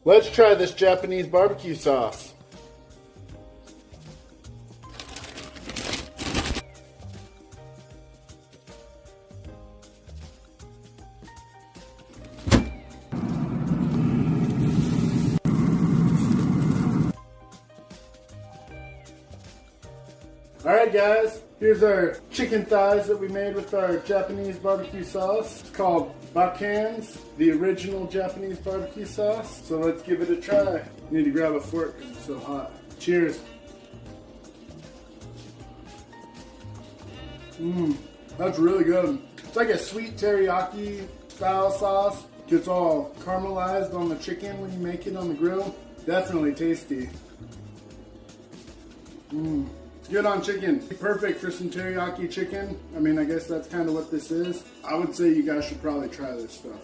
Let's try this Japanese barbecue sauce. Alright guys, here's our chicken thighs that we made with our Japanese barbecue sauce. It's called Bakan's, the original Japanese barbecue sauce. So let's give it a try. You need to grab a fork because it's so hot. Cheers. That's really good. It's like a sweet teriyaki style sauce. Gets all caramelized on the chicken when you make it on the grill. Definitely tasty. It's good on chicken. Perfect for some teriyaki chicken. I mean, I guess that's kind of what this is. I would say you guys should probably try this stuff.